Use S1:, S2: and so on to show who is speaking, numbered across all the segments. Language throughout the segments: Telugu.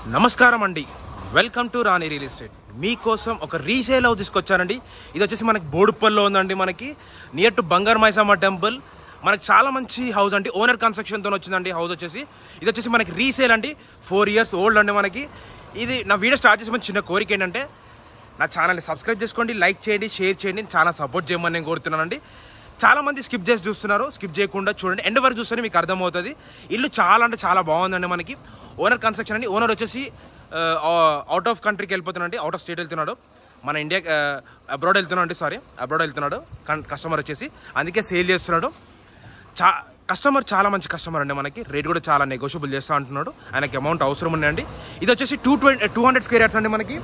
S1: నమస్కారం అండి. Welcome to Rani real estate. మీకోసం ఒక రీసేల్ హౌస్ తీసుకొచ్చానండి. ఇది వచ్చేసి మనకి బోడుప్పల్లో ఉందండి. మనకి నియర్ టు బంగారు మైసమ్మ టెంపుల్. మనకి చాలా మంచి హౌస్ అండి. ఓనర్ కన్స్ట్రక్షన్తో వచ్చిందండి హౌస్ వచ్చేసి. ఇది వచ్చేసి మనకి రీసేల్ అండి. 4 years ఓల్డ్ అండి. మనకి ఇది నా వీడియో స్టార్ట్ చేసే చిన్న కోరిక ఏంటంటే నా ఛానల్ని సబ్స్క్రైబ్ చేసుకోండి, లైక్ చేయండి, షేర్ చేయండి. చాలా సపోర్ట్ చేయమని నేను కోరుతున్నానండి. చాలా మంది స్కిప్ చేసి చూస్తున్నారు. స్కిప్ చేయకుండా చూడండి, ఎండ్ వరకు చూస్తే మీకు అర్థమవుతుంది. ఇల్లు చాలా అంటే చాలా బాగుందండి. మనకి ఓనర్ కన్స్ట్రక్షన్ అండి. ఓనర్ వచ్చేసి అవుట్ ఆఫ్ కంట్రీకి వెళ్ళిపోతున్నాడు, అవుట్ ఆఫ్ స్టేట్ వెళ్తున్నాడు. మన ఇండియా అబ్రాడ్ వెళ్తున్నాడు, అబ్రాడ్ వెళ్తున్నాడు. కస్టమర్ వచ్చేసి అందుకే సేల్ చేస్తున్నాడు. కస్టమర్ చాలా మంచి కస్టమర్ అండి. మనకి రేట్ కూడా చాలా నెగోషియబుల్ చేస్తూ అంటున్నాడు. ఆయనకి అమౌంట్ అవసరం ఉందండి. ఇది వచ్చేసి 200 స్క్వేర్ యార్డ్స్ అండి. మనకి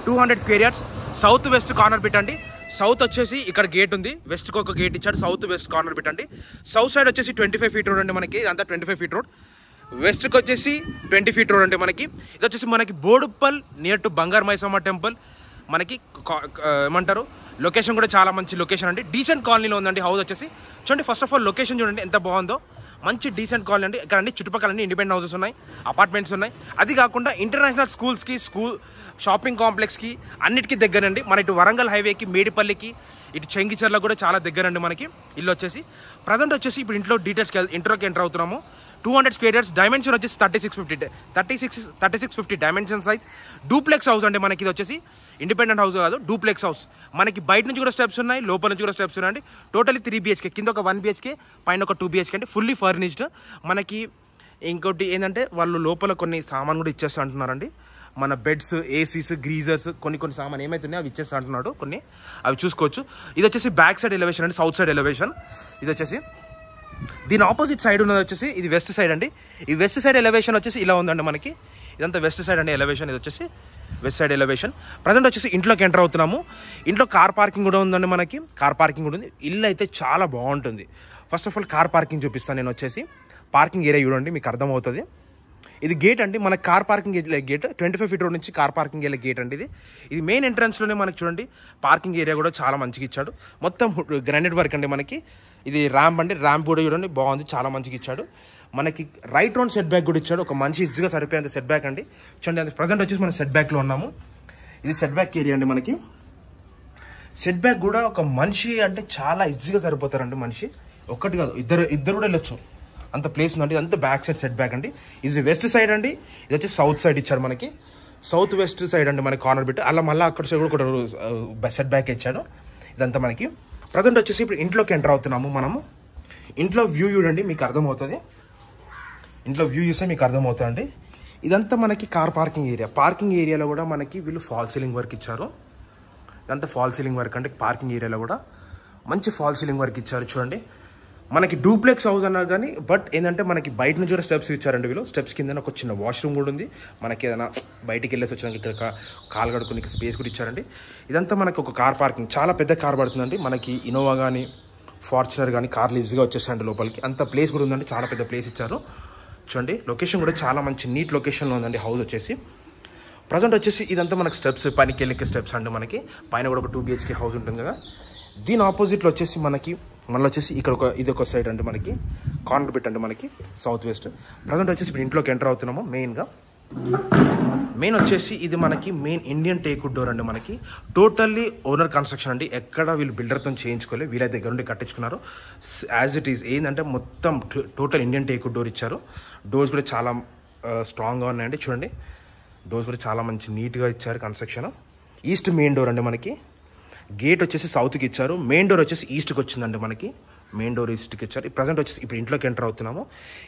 S1: 200 square yards. South west corner పెట్టండి. సౌత్ వచ్చేసి ఇక్కడ గేట్ ఉంది, వెస్ట్కి ఒక గేట్ ఇచ్చాడు. సౌత్ వెస్ట్ కార్నర్ పెట్టండి. సౌత్ సైడ్ వచ్చేసి 25 feet రోడ్ అండి. మనకి అంతా 25 feet రోడ్. వెస్ట్కి వచ్చేసి 20 feet రోడ్ అండి. మనకి ఇది వచ్చేసి మనకి బోడుప్పల్ నియర్ టు బంగారు మైసమ్మ టెంపుల్. మనకి ఏమంటారు, లొకేషన్ కూడా చాలా మంచి లొకేషన్ అండి. డీసెంట్ కాలనీలో ఉందండి హౌస్ వచ్చేసి. చూడండి, ఫస్ట్ ఆఫ్ ఆల్ లొకేషన్ చూడండి ఎంత బాగుందో. మంచి డీసెంట్ కాలనీ అండి. ఇక్కడ అన్ని చుట్టుపక్కల అన్ని ఇండిపెండెంట్ హౌసెస్ ఉన్నాయి, అపార్ట్మెంట్స్ ఉన్నాయి. అది కాకుండా ఇంటర్నేషనల్ స్కూల్స్కి, షాపింగ్ కాంప్లెక్స్కి అన్నిటికీ దగ్గరండి. మన ఇటు వరంగల్ హైవేకి, మేడిపల్లికి, ఇటు చెంగిచెర్ల కూడా చాలా దగ్గరండి. మనకి ఇల్లు వచ్చేసి ప్రజెంట్ వచ్చేసి ఇప్పుడు ఇంట్లో డీటెయిల్స్కి ఇంట్లోకి ఎంటర్ అవుతున్నాము. 200 స్క్వేర్ యార్డ్స్. డైమెన్షన్ వచ్చేసి 3650 డైమెన్షన్ సైజ్. డూప్లెక్స్ హౌస్ అండి. మనకి ఇది వచ్చేసి ఇండిపెండెంట్ హౌస్ కాదు, డూప్లెక్స్ హౌస్. మనకి బయట నుంచి కూడా స్టెప్స్ ఉన్నాయి, లోపల నుంచి కూడా స్టెప్స్ ఉన్నాయండి. టోటల్లీ 3 BHK, కింద ఒక 1 BHK, పైన ఒక 2 BHK అండి. Fully furnished. మనకి ఇంకోటి ఏంటంటే వాళ్ళు లోపల కొన్ని సామాన్ కూడా ఇచ్చేస్తా అంటున్నారండి. మన బెడ్స్, ఏసీస్, గ్రీజర్స్, కొన్ని సామాన్ ఏమైతున్నాయో అవి ఇచ్చేస్తా అంటున్నాడు. కొన్ని అవి చూసుకోవచ్చు. ఇది వచ్చేసి బ్యాక్ సైడ్ ఎలివేషన్ అండి, సౌత్ సైడ్ ఎలివేషన్. ఇది వచ్చేసి దీని ఆపోజిట్ సైడ్ ఉన్నది వచ్చేసి ఇది వెస్ట్ సైడ్ అండి. ఈ వెస్ట్ సైడ్ ఎలివేషన్ వచ్చేసి ఇలా ఉందండి. మనకి ఇదంతా వెస్ట్ సైడ్ అండి ఎలివేషన్. ఇది వచ్చేసి వెస్ట్ సైడ్ ఎలివేషన్. ప్రజెంట్ వచ్చేసి ఇంట్లోకి ఎంటర్ అవుతున్నాము. ఇంట్లో కార్ పార్కింగ్ కూడా ఉందండి. మనకి కార్ పార్కింగ్ కూడా ఉంది. ఇల్లు అయితే చాలా బాగుంటుంది. First of all car parking చూపిస్తాను నేను వచ్చేసి. పార్కింగ్ ఏరియా చూడండి, మీకు అర్థమవుతుంది. ఇది గేట్ అండి. మన car parking gate 25 feet road నుంచి కార్ పార్కింగ్ వెళ్ళే గేట్ అండి. ఇది మెయిన్ ఎంట్రన్స్లోనే మనకి చూడండి పార్కింగ్ ఏరియా కూడా చాలా మంచిగా ఇచ్చాడు. మొత్తం గ్రానైట్ వర్క్ అండి. మనకి ఇది ర్యాంప్ అండి. ర్యాంప్ కూడా చూడండి బాగుంది, చాలా మంచిగా ఇచ్చాడు. మనకి రైట్ రౌండ్ సెట్ బ్యాక్ కూడా ఇచ్చాడు. ఒక మంచి ఈజీగా సరిపోయేంత సెట్ బ్యాక్ అండి. చూడండి, అది ప్రజెంట్ వచ్చేసి మనం సెట్ బ్యాక్లో ఉన్నాము. ఇది సెట్ బ్యాక్ ఏరియా అండి. మనకి సెట్ బ్యాక్ కూడా ఒక మనిషి అంటే చాలా ఈజీగా సరిపోతారండి. మనిషి ఒక్కటి కాదు, ఇద్దరు కూడా వెళ్ళొచ్చు, అంత ప్లేస్ ఉందండి. అంత బ్యాక్ సైడ్ సెట్ బ్యాక్ అండి. ఇది వెస్ట్ సైడ్ అండి. ఇది వచ్చి సౌత్ సైడ్ ఇచ్చాడు. మనకి సౌత్ వెస్ట్ సైడ్ అండి. మనకి కార్నర్ పెట్టి అలా మళ్ళీ అక్కడ సైడ్ కూడా ఒక సెట్ బ్యాక్ ఇచ్చాడు. ఇదంతా మనకి ప్రజెంట్ వచ్చేసి ఇప్పుడు ఇంట్లోకి ఎంటర్ అవుతున్నాము మనము. ఇంట్లో వ్యూ చూడండి, మీకు అర్థమవుతుంది. ఇంట్లో వ్యూ చూస్తే మీకు అర్థమవుతుందండి. ఇదంతా మనకి కార్ పార్కింగ్ ఏరియా. పార్కింగ్ ఏరియాలో కూడా మనకి వీళ్ళు ఫాల్ సీలింగ్ వర్క్ ఇచ్చారు. ఇదంతా ఫాల్ సీలింగ్ వర్క్ అంటే పార్కింగ్ ఏరియాలో కూడా మంచి ఫాల్ సీలింగ్ వర్క్ ఇచ్చారు. చూడండి, మనకి డూప్లెక్స్ హౌస్ అన్నారు కానీ బట్ ఏంటంటే మనకి బయట నుంచి కూడా స్టెప్స్ ఇచ్చారండి వీళ్ళు. స్టెప్స్ కింద ఒక చిన్న వాష్రూమ్ కూడా ఉంది. మనకి ఏదైనా బయటికి వెళ్ళేసి వచ్చిన ఇక్కడ కాలు కడుక్కునే స్పేస్ కూడా ఇచ్చారండి. ఇదంతా మనకి ఒక కార్ పార్కింగ్, చాలా పెద్ద కార్ పడుతుందండి. మనకి ఇనోవా కానీ, ఫార్చునర్ కానీ కార్లు ఈజీగా వచ్చేసాయండి లోపలికి. అంత ప్లేస్ కూడా ఉందండి, చాలా పెద్ద ప్లేస్ ఇచ్చారు. చూడండి, లొకేషన్ కూడా చాలా మంచి నీట్ లొకేషన్లో ఉందండి హౌస్ వచ్చేసి. ప్రజెంట్ వచ్చేసి ఇదంతా మనకి స్టెప్స్, పైనకి వెళ్ళికే స్టెప్స్ అండి. మనకి పైన కూడా ఒక 2 BHK హౌస్ ఉంటుంది కదా. దీని ఆపోజిట్లో వచ్చేసి మనకి మళ్ళీ వచ్చేసి ఇక్కడ ఇది ఒక సైడ్ అండి. మనకి కార్నర్ పెట్టండి. మనకి సౌత్ వెస్ట్. ప్రజెంట్ వచ్చేసి ఇప్పుడు ఇంట్లోకి ఎంటర్ అవుతున్నాము. మెయిన్ వచ్చేసి ఇది మనకి మెయిన్ ఇండియన్ టేక్వుడ్ డోర్ అండి. మనకి టోటల్లీ ఓనర్ కన్స్ట్రక్షన్ అండి. ఎక్కడ వీళ్ళు బిల్డర్తో చేయించుకోలేదు, వీళ్ళ దగ్గర నుండి కట్టించుకున్నారు. యాజ్ ఇట్ ఈస్ ఏంటంటే మొత్తం టోటల్ ఇండియన్ టేక్వుడ్ డోర్ ఇచ్చారు. డోర్స్ కూడా చాలా స్ట్రాంగ్గా ఉన్నాయండి. చూడండి, డోర్స్ కూడా చాలా మంచి నీట్గా ఇచ్చారు కన్స్ట్రక్షన్. ఈస్ట్ మెయిన్ డోర్ అండి. మనకి గేట్ వచ్చేసి సౌత్కి ఇచ్చారు. మెయిన్ డోర్ వచ్చేసి ఈస్ట్కి వచ్చిందండి. మనకి మెయిన్ డోర్ ఈస్ట్కి ఇచ్చారు. ప్రజెంట్ వచ్చేసి ఇప్పుడు ఇంట్లోకి ఎంటర్ అవుతున్నాము.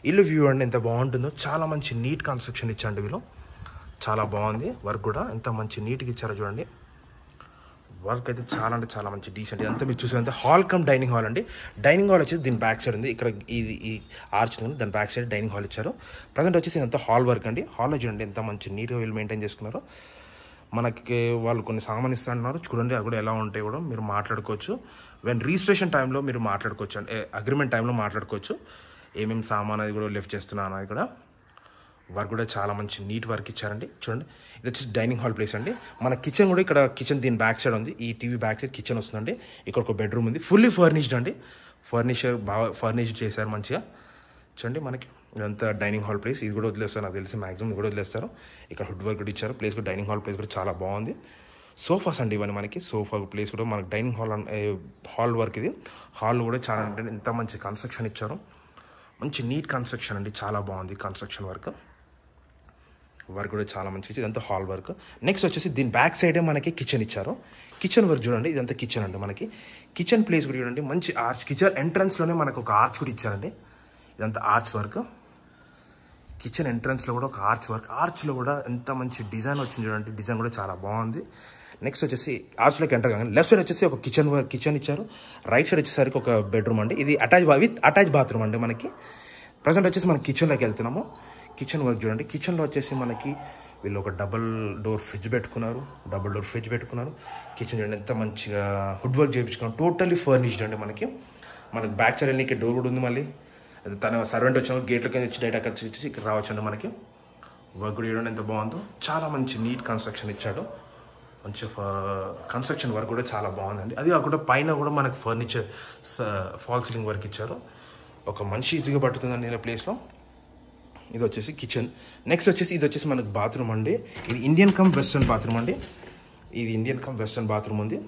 S1: ఇల్లు వ్యూ అండి ఎంత బాగుంటుందో. చాలా మంచి నీట్ కన్స్ట్రక్షన్ ఇచ్చారండి వీళ్ళు. చాలా బాగుంది వర్క్ కూడా. ఎంత మంచి నీట్గా ఇచ్చారో చూడండి. వర్క్ అయితే చాలా అంటే చాలా మంచి డీసెంట్. ఇదంతా మీరు చూసేదంతా హాల్ కమ్ డైనింగ్ హాల్ అండి. డైనింగ్ హాల్ వచ్చేసి దీని బ్యాక్ సైడ్ ఉంది. ఇక్కడ ఈ ఆర్చ్ ఉంది, దాని బ్యాక్ సైడ్ డైనింగ్ హాల్ ఇచ్చారు. ప్రజెంట్ వచ్చేసి ఇదంతా హాల్ వర్క్ అండి. హాల్లో చూడండి ఎంత మంచి నీట్గా వీళ్ళు మెయింటైన్ చేసుకున్నారు. మనకి వాళ్ళు కొన్ని సామాన్ ఇస్తా అంటున్నారు. చూడండి అవి కూడా ఎలా ఉంటాయి కూడా మీరు మాట్లాడుకోవచ్చు. వెన్ రిజిస్ట్రేషన్ టైంలో మీరు మాట్లాడుకోవచ్చు అంటే అగ్రిమెంట్ టైంలో మాట్లాడుకోవచ్చు. ఏమేమి సామాన్ అది కూడా లిఫ్ట్ చేస్తున్నాను. అది కూడా వర్క్ కూడా చాలా మంచి నీట్ వర్క్ ఇచ్చారండి. చూడండి, ఇది వచ్చి డైనింగ్ హాల్ ప్లేస్ అండి. మన కిచెన్ కూడా ఇక్కడ కిచెన్ దీని బ్యాక్ సైడ్ ఉంది. ఈ టీవీ బ్యాక్ సైడ్ కిచెన్ వస్తుందండి. ఇక్కడ ఒక బెడ్రూమ్ ఉంది, ఫుల్లీ ఫర్నిష్డ్ అండి. బాగా ఫర్నిష్డ్ చేశారు మంచిగా. చూడండి, మనకి ఇదంతా డైనింగ్ హాల్ ప్లేస్. ఇది కూడా వదిలేస్తారు నాకు తెలిసి, మ్యాక్సిమం ఇది కూడా వదిలేస్తారు. ఇక్కడ హుడ్ వర్క్ కూడా ఇచ్చారు. ప్లేస్ కూడా డైనింగ్ హాల్ ప్లేస్ కూడా చాలా బాగుంది. సోఫాస్ అండి ఇవన్నీ మనకి. సోఫా ప్లేస్ కూడా మనకి డైనింగ్ హాల్ వర్క్ ఇది. హాల్ కూడా చాలా అంటే ఎంత మంచి కన్స్ట్రక్షన్ ఇచ్చారు. మంచి నీట్ కన్స్ట్రక్షన్ అండి, చాలా బాగుంది కన్స్ట్రక్షన్ వర్క్ కూడా చాలా మంచిది. ఇదంతా హాల్ వర్క్. నెక్స్ట్ వచ్చేసి దీని బ్యాక్ సైడే మనకి కిచెన్ ఇచ్చారు. కిచెన్ వర్క్ చూడండి, ఇదంతా కిచెన్ అండి మనకి. కిచెన్ ప్లేస్ కూడా చూడండి, మంచి ఆర్చ్. కిచెన్ ఎంట్రన్స్లోనే మనకు ఒక ఆర్చ్ కూడా ఇచ్చారండి. ఇదంతా ఆర్చ్ వర్క్. కిచెన్ ఎంట్రన్స్లో కూడా ఒక ఆర్చ్ వర్క్. ఆర్చ్లో కూడా ఎంత మంచి డిజైన్ వచ్చింది చూడండి. డిజైన్ కూడా చాలా బాగుంది. నెక్స్ట్ వచ్చేసి ఆర్చ్లోకి ఎంటర్ కాగానే లెఫ్ట్ సైడ్ వచ్చేసి ఒక కిచెన్ ఇచ్చారు. రైట్ సైడ్ వచ్చేసరికి ఒక బెడ్రూమ్ అండి. ఇది అటాచ్ బాత్రూమ్ అండి మనకి. ప్రజెంట్ వచ్చేసి మనం కిచెన్లోకి వెళ్తున్నాము. కిచెన్ వర్క్ చూడండి. కిచెన్లో వచ్చేసి మనకి వీళ్ళు ఒక డబుల్ డోర్ ఫ్రిడ్జ్ పెట్టుకున్నారు. కిచెన్ చూడండి ఎంత మంచిగా వుడ్ వర్క్ చేయించుకున్నాం. టోటల్లీ ఫర్నిష్డ్ అండి మనకి. బ్యాక్ సైడ్ వెళ్ళి డోర్ కూడా ఉంది. మళ్ళీ తన సర్వెంట్ వచ్చాము, గేట్లకి వచ్చి డైరెక్ట్ అక్కడ వచ్చి ఇక్కడ రావచ్చండి మనకి. వర్క్ కూడా చూడండి ఎంత బాగుందో. చాలా మంచి నీట్ కన్స్ట్రక్షన్ ఇచ్చాడు. మంచి కన్స్ట్రక్షన్ వర్క్ కూడా చాలా బాగుందండి. అది కాకుండా పైన కూడా మనకి ఫర్నిచర్ ఫాల్ సీలింగ్ వర్క్ ఇచ్చారు. ఒక మనిషి ఈజీగా పట్టుతుందండి ఇలా ప్లేస్లో. ఇది వచ్చేసి కిచెన్. నెక్స్ట్ వచ్చేసి ఇది వచ్చేసి మనకి బాత్రూమ్ అండి. ఇది ఇండియన్ కమ్ వెస్ట్రన్ బాత్రూమ్ అండి. ఇది ఇండియన్ కమ్ వెస్ట్రన్ బాత్రూమ్ ఉంది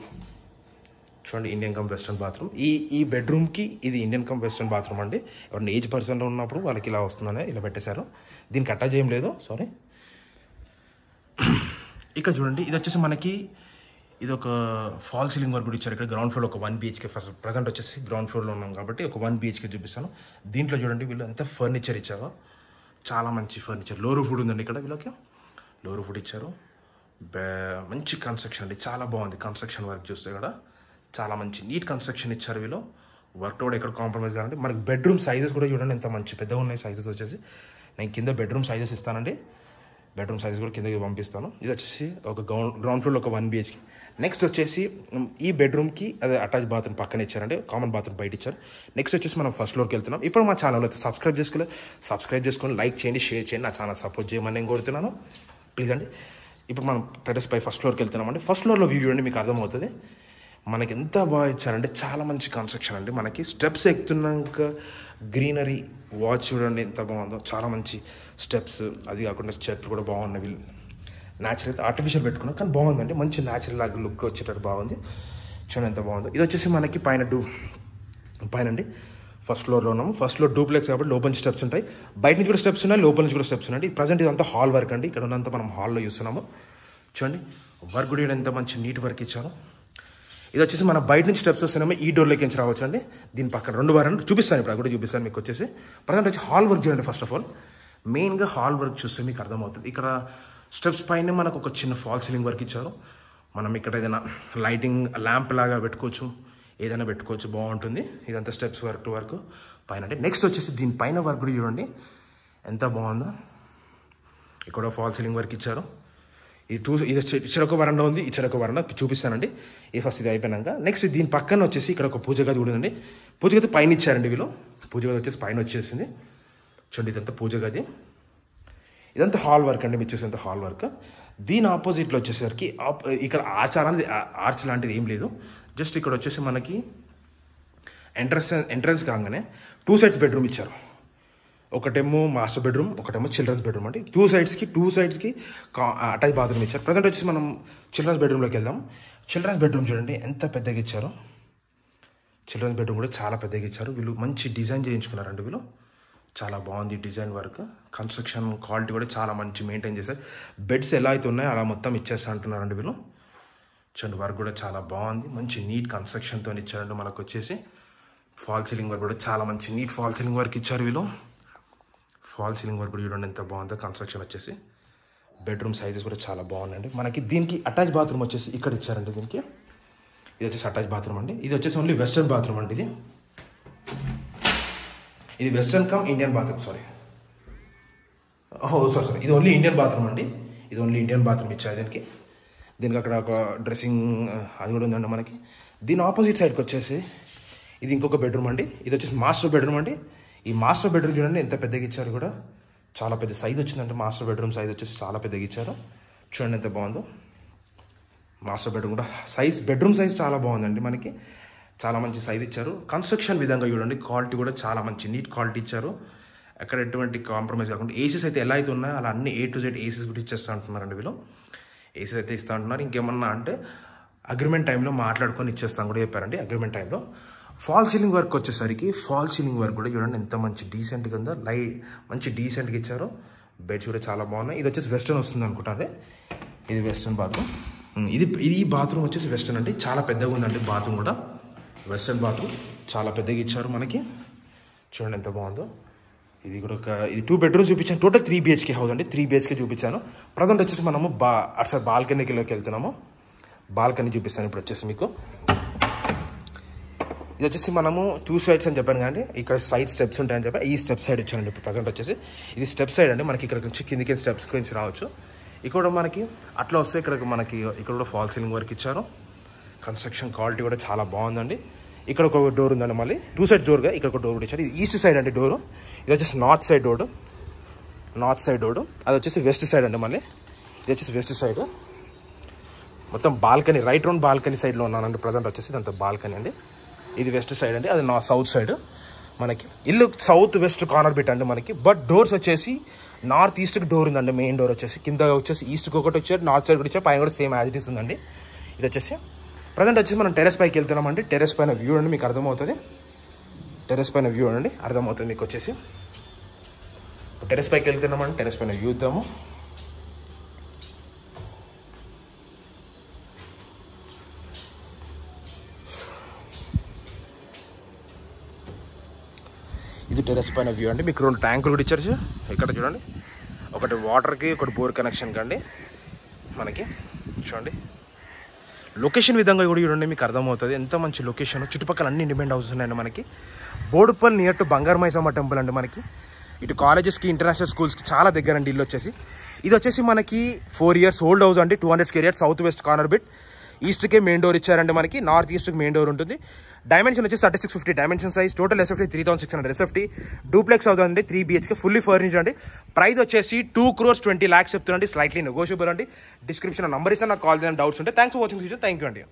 S1: చూడండి. Indian come western bathroom. ఈ బెడ్రూమ్కి ఇది ఇండియన్ కమ్ వెస్ట్రన్ బాత్రూమ్ అండి. ఎవరైనా ఏజ్ పర్సన్లో ఉన్నప్పుడు వాళ్ళకి ఇలా వస్తుందని ఇలా పెట్టేశారు. దీనికి అటాచ్ ఏం లేదు, సారీ. ఇక్కడ చూడండి, ఇది వచ్చేసి మనకి ఇది ఒక ఫాల్ సీలింగ్ వర్క్ కూడా ఇచ్చారు. ఇక్కడ గ్రౌండ్ ఫ్లోర్ ఒక 1 BHK. ఫస్ట్ ప్రజెంట్ వచ్చేసి గ్రౌండ్ ఫ్లోర్లో ఉన్నాం కాబట్టి ఒక 1 BHK చూపిస్తాను. దీంట్లో చూడండి వీళ్ళు ఎంత ఫర్నిచర్ ఇచ్చారో. చాలా మంచి ఫర్నిచర్. లో రూఫ్ ఉందండి ఇక్కడ. వీళ్ళకి లో రూఫ్ ఇచ్చారు. మంచి కన్స్ట్రక్షన్ అండి, చాలా బాగుంది కన్స్ట్రక్షన్ వర్క్. చూస్తే కూడా చాలా మంచి నీట్ కన్స్ట్రక్షన్ ఇచ్చారు వీళ్ళు. వర్క్ కూడా ఎక్కడ కాంప్రమైజ్ కావాలంటే. మనకి బెడ్రూమ్ సైజెస్ కూడా చూడండి ఎంత మంచి పెద్దగా ఉన్నాయి సైజెస్ వచ్చేసి. నేను కింద బెడ్రూమ్ సైజెస్ ఇస్తానండి. బెడ్రూమ్ సైజెస్ కూడా కిందకి పంపిస్తాను. ఇది వచ్చేసి ఒక గ్రౌండ్ ఫ్లోర్లో ఒక 1 BHK. నెక్స్ట్ వచ్చేసి ఈ బెడ్రూమ్కి అదే అటాచ్ బాత్రూమ్ పక్కన ఇచ్చారండి. కామన్ బాత్రూమ్ బయట ఇచ్చారు. నెక్స్ట్ వచ్చేసి మనం ఫస్ట్ ఫ్లోర్కి వెళ్తున్నాం. ఇప్పుడు మా ఛానల్ అయితే సబ్స్క్రైబ్ చేసుకొని లైక్ చేయండి, షేర్ చేయండి. నా ఛానల్ సపోర్ట్ చేయమని నేను కోరుతున్నాను, ప్లీజ్ అండి. ఇప్పుడు మనం టెర్రస్ పై ఫస్ట్ ఫ్లోర్కి వెళ్తున్నామండి. ఫస్ట్ ఫ్లోర్లో వ్యూ చూడండి, మీకు అర్థమవుతుంది. మనకి ఎంత బాగా ఇచ్చారంటే చాలా మంచి కన్స్ట్రక్షన్ అండి. మనకి స్టెప్స్ ఎక్కుతున్నాక గ్రీనరీ వాచ్ చూడండి ఎంత బాగుందో. చాలా మంచి స్టెప్స్. అది కాకుండా స్టెప్స్ కూడా బాగున్నాయి. వీళ్ళు న్యాచురల్ అయితే ఆర్టిఫిషియల్ పెట్టుకున్నాం కానీ బాగుందండి. మంచి న్యాచురల్ లాగా లుక్ వచ్చేటట్టు బాగుంది. చూడండి ఎంత బాగుందో. ఇది వచ్చేసి మనకి పైన అండి ఫస్ట్ ఫ్లోర్లో ఉన్నాము. ఫస్ట్ ఫ్లోర్ డూప్లెక్స్ కాబట్టి లోపల నుంచి స్టెప్స్ ఉంటాయి, బయట నుంచి కూడా స్టెప్స్ ఉన్నాయి, లోపల నుంచి కూడా స్టెప్స్ ఉన్నాయి. ప్రజెంట్ ఇదంతా హాల్ వర్క్ అండి. ఇక్కడ ఉన్నంత మనం హాల్లో చూస్తున్నాము. చూడండి వర్క్ కూడా ఎంత మంచి నీట్ వర్క్ ఇచ్చారు. ఇది వచ్చేసి మన బయట నుంచి స్టెప్స్ వస్తున్నాము. ఈ డోర్లోకి నుంచి రావచ్చు అండి. దీని పక్కన 2 వారాలు చూపిస్తాను. ఇప్పుడు కూడా చూపిస్తాను మీకు. వచ్చేసి ప్రజెంట్ వచ్చి హాల్ వర్క్ చూడండి. ఫస్ట్ ఆఫ్ ఆల్ మెయిన్గా హాల్ వర్క్ చూస్తే మీకు అర్థమవుతుంది. ఇక్కడ స్టెప్స్ పైన మనకు ఒక చిన్న ఫాల్ సీలింగ్ వర్క్ ఇచ్చారు. మనం ఇక్కడ ఏదైనా లైటింగ్ ల్యాంప్ లాగా పెట్టుకోవచ్చు, ఏదైనా పెట్టుకోవచ్చు, బాగుంటుంది. ఇదంతా స్టెప్స్ వర్క్ పైన అంటే. నెక్స్ట్ వచ్చేసి దీనిపైన వర్క్ కూడా చూడండి ఎంత బాగుందో. ఇక్కడ ఫాల్ సీలింగ్ వర్క్ ఇచ్చారు. ఇది ఇచ్చరొక వరండా ఉంది, ఇచ్చరొక వరండా చూపిస్తానండి. ఫస్ట్ ఇది అయిపోయినాక నెక్స్ట్ దీని పక్కన వచ్చేసి ఇక్కడ ఒక పూజ గది కూడా ఉందండి. పూజ గది పైన ఇచ్చారండి వీళ్ళు. పూజ గది వచ్చేసి పైన వచ్చేసింది. చూడండి ఇదంతా పూజ గది. ఇదంతా హాల్ వర్క్ అండి. మీరు చూసేంత హాల్ వర్క్. దీని ఆపోజిట్లో వచ్చేసరికి ఇక్కడ ఆర్చ్ లాంటిది ఏం లేదు. జస్ట్ ఇక్కడ వచ్చేసి మనకి ఎంట్రన్స్ కాగానే 2 సైడ్స్ బెడ్రూమ్ ఇచ్చారు. ఒకటేమో మాస్టర్ బెడ్రూమ్, ఒకటేమో చిల్డ్రన్స్ బెడ్రూమ్ అండి. 2 సైడ్స్కి అటాచ్ బాత్రూమ్ ఇచ్చారు. ప్రజెంట్ వచ్చేసి మనం చిల్డ్రన్స్ బెడ్రూమ్లోకి వెళ్దాం. చిల్డ్రన్స్ బెడ్రూమ్ చూడండి ఎంత పెద్దగా ఇచ్చారు. చిల్డ్రన్స్ బెడ్రూమ్ కూడా చాలా పెద్దగా ఇచ్చారు. వీళ్ళు మంచి డిజైన్ చేయించుకున్నారండి వీళ్ళు. చాలా బాగుంది డిజైన్ వర్క్. కన్స్ట్రక్షన్ క్వాలిటీ కూడా చాలా మంచి మెయింటైన్ చేశారు. బెడ్స్ ఎలా అయితే ఉన్నాయో అలా మొత్తం ఇచ్చేస్తా అంటున్నారండి వీళ్ళు. చూడండి వర్క్ కూడా చాలా బాగుంది. మంచి నీట్ కన్స్ట్రక్షన్తో ఇచ్చారండి. మనకు వచ్చేసి ఫాల్ సీలింగ్ వర్క్ కూడా చాలా మంచి నీట్ ఫాల్ సీలింగ్ వర్క్ ఇచ్చారు వీళ్ళు. ఫాల్ సీలింగ్ వర్క్ కూడా చూడండి ఎంత బాగుందో కన్స్ట్రక్షన్ వచ్చేసి. బెడ్రూమ్ సైజెస్ కూడా చాలా బాగున్నాయండి. మనకి దీనికి అటాచ్ బాత్రూమ్ వచ్చేసి ఇక్కడ ఇచ్చారండి. దీనికి ఇది వచ్చేసి అటాచ్ బాత్రూమ్ అండి. ఇది వచ్చేసి ఓన్లీ వెస్టర్న్ బాత్రూమ్ అండి. ఇది western come Indian bathroom. Sorry ఇది ఓన్లీ ఇండియన్ బాత్రూమ్ అండి. ఇది ఓన్లీ ఇండియన్ బాత్రూమ్ ఇచ్చారు దీనికి అక్కడ ఒక డ్రెస్సింగ్ అది కూడా ఉందండి మనకి. దీని ఆపోజిట్ సైడ్కి వచ్చేసి ఇది ఇంకొక బెడ్రూమ్ అండి. ఇది వచ్చేసి మాస్టర్ బెడ్రూమ్ అండి. ఈ మాస్టర్ బెడ్రూమ్ చూడండి ఎంత పెద్దగా ఇచ్చారు కూడా. చాలా పెద్ద సైజ్ వచ్చిందంటే మాస్టర్ బెడ్రూమ్ సైజ్ వచ్చేసి చాలా పెద్దగా ఇచ్చారు. చూడండి ఎంత బాగుందో మాస్టర్ బెడ్రూమ్ కూడా. బెడ్రూమ్ సైజ్ చాలా బాగుందండి మనకి. చాలా మంచి సైజ్ ఇచ్చారు. కన్స్ట్రక్షన్ విధంగా చూడండి క్వాలిటీ కూడా చాలా మంచి నీట్ క్వాలిటీ ఇచ్చారు. ఎక్కడ ఎటువంటి కాంప్రమైజ్ కాకుండా ఏసీస్ అయితే ఎలా అయితే ఉన్నాయో అలా అన్ని A to Z ఏసీస్ కూడా ఇచ్చేస్తూ అంటున్నారండి వీళ్ళు. ఏసీస్ అయితే ఇస్తూ అంటున్నారు. ఇంకేమన్నా అంటే అగ్రిమెంట్ టైంలో మాట్లాడుకొని ఇచ్చేస్తాం కూడా చెప్పారండి. అగ్రిమెంట్ టైంలో ఫాల్ సీలింగ్ వర్క్ వచ్చేసరికి ఫాల్ సీలింగ్ వర్క్ కూడా చూడండి ఎంత మంచి డీసెంట్గా ఉందో. మంచి డీసెంట్గా ఇచ్చారు. బెడ్స్ కూడా చాలా బాగున్నాయి. ఇది వచ్చేసి వెస్టర్న్ వస్తుంది అనుకుంటారే. ఇది వెస్టర్న్ బాత్రూమ్. ఇది బాత్రూమ్ వచ్చేసి వెస్టర్న్ అండి. చాలా పెద్దగా ఉందండి బాత్రూమ్ కూడా. వెస్టర్న్ బాత్రూమ్ చాలా పెద్దగా ఇచ్చారు మనకి. చూడండి ఎంత బాగుందో. ఇది కూడా ఇది 2 bedrooms చూపించాను. టోటల్ 3 BHK హౌస్ అండి. 3 BHK చూపించాను. ప్రజెంట్ వచ్చేసి మనము అటు బాల్కనీలోకి వెళ్తున్నాము. బాల్కనీ చూపిస్తాను ఇప్పుడు వచ్చేసి మీకు. ఇది వచ్చేసి మనము 2 sides అని చెప్పాను కానీ ఇక్కడ సైడ్ స్టెప్స్ ఉంటాయని చెప్పి ఈ స్టెప్ సైడ్ వచ్చానండి. ఇప్పుడు ప్రజెంట్ వచ్చేసి ఇది స్టెప్ సైడ్ అండి. మనకి ఇక్కడ నుంచి కిందికి స్టెప్స్ గురించి రావచ్చు. ఇక్కడ మనకి అట్లా వస్తే ఇక్కడ కూడా ఫాల్ సీలింగ్ వర్క్ ఇచ్చారు. కన్స్ట్రక్షన్ క్వాలిటీ కూడా చాలా బాగుందండి. ఇక్కడ ఒక డోర్ ఉందండి. మళ్ళీ 2 sides డోర్గా ఇక్కడ ఒక డోర్ కూడా ఇచ్చారు. ఇది ఈస్ట్ సైడ్ అండి డోరు. ఇది వచ్చేసి నార్త్ సైడ్ డోరు. అది వచ్చేసి వెస్ట్ సైడ్ అండి. మళ్ళీ ఇది వచ్చేసి వెస్ట్ సైడ్. మొత్తం బాల్కనీ రైట్ రౌండ్ బాల్కనీ సైడ్లో ఉన్నానండి ప్రజెంట్ వచ్చేసి. ఇదంతా బాల్కనీ అండి. ఇది వెస్ట్ సైడ్ అండి. అది సౌత్ సైడ్. మనకి ఇల్లు సౌత్ వెస్ట్ కార్నర్ బిట్ అండి మనకి. బట్ డోర్స్ వచ్చేసి నార్త్ ఈస్ట్కి డోర్ ఉందండి. మెయిన్ డోర్ వచ్చేసి కింద వచ్చేసి ఈస్ట్కి ఒకటి వచ్చారు, నార్త్ సైడ్ కూడా ఇచ్చారు, పైన కూడా సేమ్ యాజ్ ఇట్ ఈస్ ఉందండి. ఇది వచ్చేసి ప్రజెంట్ వచ్చేసి మనం టెరెస్ పైకి వెళ్తున్నామండి. టెరెస్ పైన వ్యూ అండి మీకు అర్థమవుతుంది. టెరెస్ పైన వ్యూ అండి అర్థమవుతుంది మీకు వచ్చేసి. టెరెస్ పైకి వెళ్తున్నామండి. టెరెస్ పైన వ్యూ ఇద్దాము. ఇది టెరెస్ పైన వ్యూ అండి. మీకు 2 ట్యాంకులు కూడా ఇచ్చారు ఇక్కడ చూడండి. ఒకటి వాటర్కి, ఒకటి బోర్ కనెక్షన్కి అండి మనకి. చూడండి లొకేషన్ విధంగా కూడా చూడండి మీకు అర్థమవుతుంది. ఎంత మంచి లొకేషన్. చుట్టుపక్కల అన్ని ఇండిపెండెంట్ హౌసెస్ ఉన్నాయండి మనకి. బోడుపల్లి నియర్ టు బంగారు మైసమ్మ టెంపుల్ అండి మనకి. ఇటు కాలేజెస్కి, ఇంటర్నేషనల్ స్కూల్స్కి చాలా దగ్గర అండి ఇల్లు వచ్చేసి. ఇది వచ్చేసి మనకి 4 years ఓల్డ్ హౌస్ అండి. 200 square yards south west corner bit. ఈస్ట్కే మెయిన్ డోర్ ఇచ్చారండి మనకి. నార్త్ ఈస్ట్కి మెయిన్ డోర్ ఉంటుంది. డైమెన్షన్ వచ్చేసి 3650 dimension size. Total SFT 3600 SFT. Duplex అవుతుందండి. 3 BHK ఫుల్లీ ఫర్నిష్డ్ అండి. ప్రైస్ వచ్చేసి 2,20,00,000 చెప్తున్నాండి. స్లైట్లీ నెగోషియబుల్ అండి. డిస్క్రిప్షన్ నెంబర్ ఇస్తాను. నాకు కాల్ చేయాలని డౌట్స్ ఉంటే. Thanks for watching. Thank you అండి.